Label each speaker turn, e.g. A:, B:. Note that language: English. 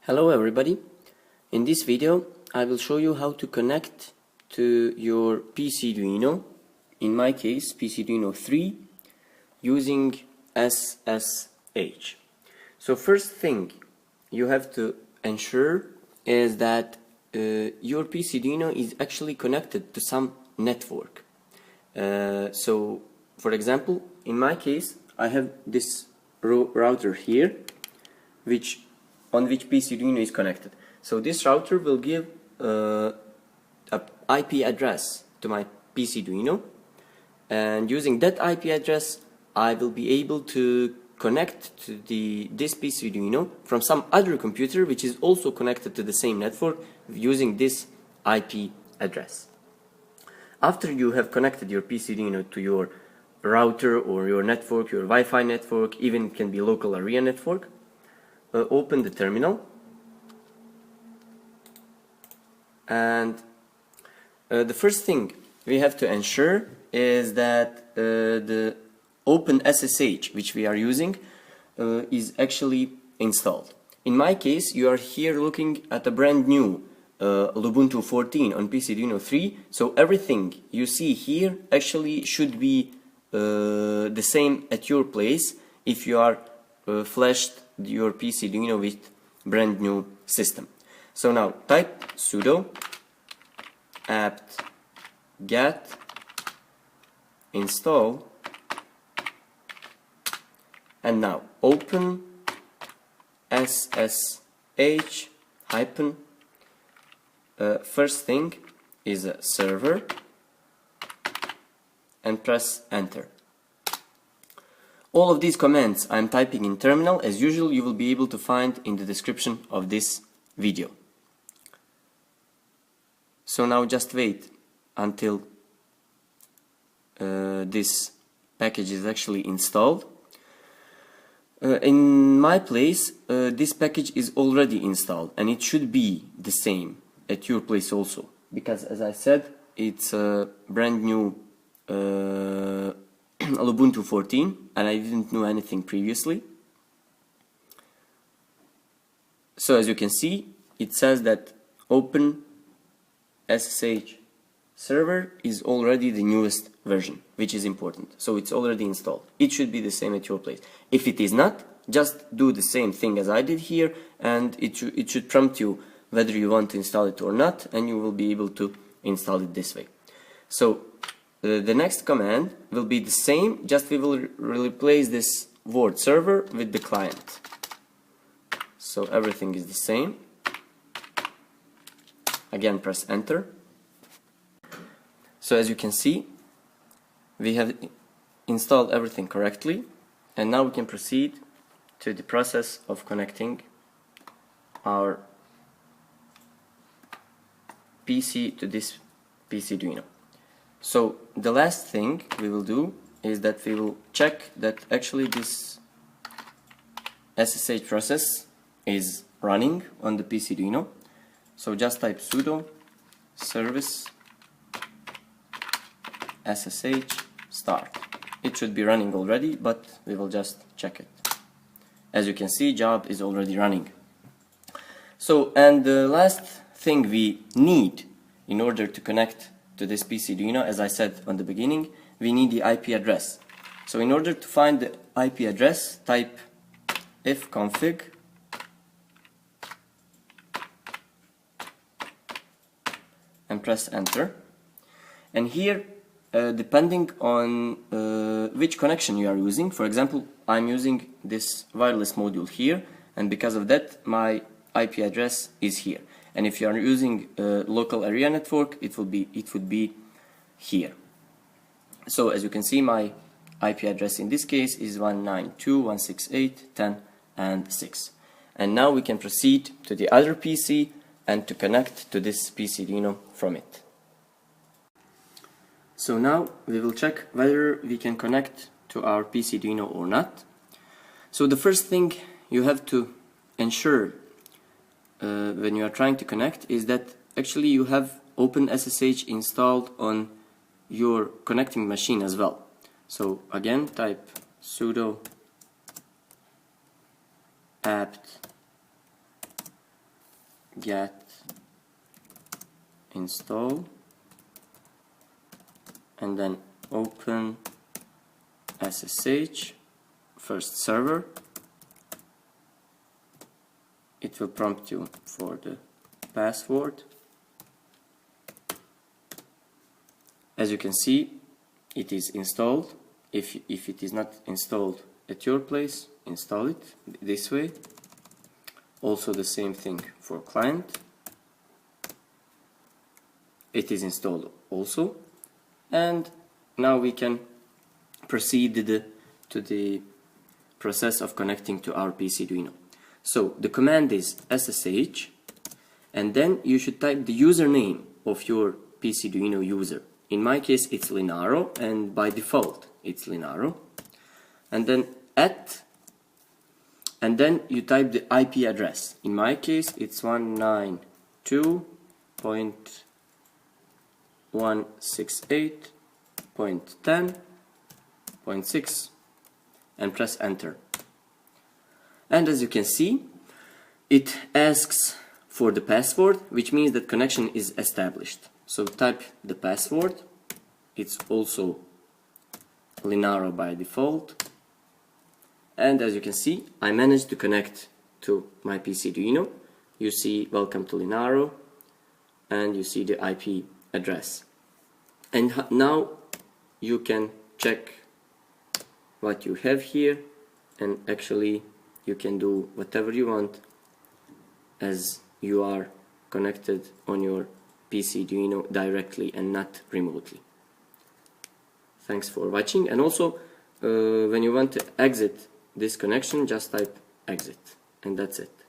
A: Hello everybody. In this video I will show you how to connect to your pcDuino, in my case pcDuino3, using SSH. So first thing you have to ensure is that your pcDuino is actually connected to some network. So for example, in my case I have this router here on which pcDuino is connected. So this router will give an IP address to my pcDuino, and using that IP address I will be able to connect to this pcDuino from some other computer which is also connected to the same network using this IP address. After you have connected your pcDuino to your router or your network, your Wi-Fi network, even it can be local area network, open the terminal, and the first thing we have to ensure is that the openssh which we are using is actually installed. In my case you are here looking at a brand new Ubuntu 14 on pcDuino3, so everything you see here actually should be the same at your place if you are flashed your pcDuino with brand new system. So now type sudo apt-get install, and now open SSH hyphen first thing is a server and press enter. All of these commands I'm typing in terminal, as usual, you will be able to find in the description of this video. So now just wait until this package is actually installed. In my place, this package is already installed, and it should be the same at your place also, because as I said, it's a brand new Ubuntu 14 and I didn't know anything previously. So as you can see, it says that openssh-server is already the newest version, which is important. So it's already installed. It should be the same at your place. If it is not, just do the same thing as I did here, and it should prompt you whether you want to install it or not, and you will be able to install it this way. So the next command will be the same, just we will replace this word server with the client. So everything is the same. Again, press enter. So as you can see, we have installed everything correctly, and now we can proceed to the process of connecting our PC to this pcDuino. So the last thing we will do is that we will check that actually this SSH process is running on the pcDuino. So just type sudo service SSH start. It should be running already, but we will just check it. As you can see, job is already running. So, and the last thing we need in order to connect to this pcDuino, as I said on the beginning, we need the IP address. So in order to find the IP address, type ifconfig and press enter. And here, depending on which connection you are using, for example, I'm using this wireless module here, and because of that my IP address is here. And if you are using a local area network, it would be here. So as you can see, my IP address in this case is 192.168.10 and 6. And now we can proceed to the other PC and to connect to this pcDuino from it. So now we will check whether we can connect to our pcDuino or not. So the first thing you have to ensure when you are trying to connect is that actually you have openssh installed on your connecting machine as well. So again, type sudo apt get install and then open SSH first server. It will prompt you for the password. As you can see, it is installed. If it is not installed at your place, install it this way. Also the same thing for client. It is installed also. And now we can proceed to the process of connecting to our pcDuino. So the command is SSH, and then you should type the username of your pcDuino user. In my case it's Linaro, and by default it's Linaro. And then and then you type the IP address. In my case it's 192.168.10.6 and press enter. And as you can see, it asks for the password, which means that connection is established. So type the password. It's also Linaro by default. And as you can see, I managed to connect to my pcDuino. You see welcome to Linaro, and you see the IP address. And now you can check what you have here, and actually you can do whatever you want as you are connected on your pcDuino directly and not remotely. Thanks for watching. And also when you want to exit this connection, just type exit, and that's it.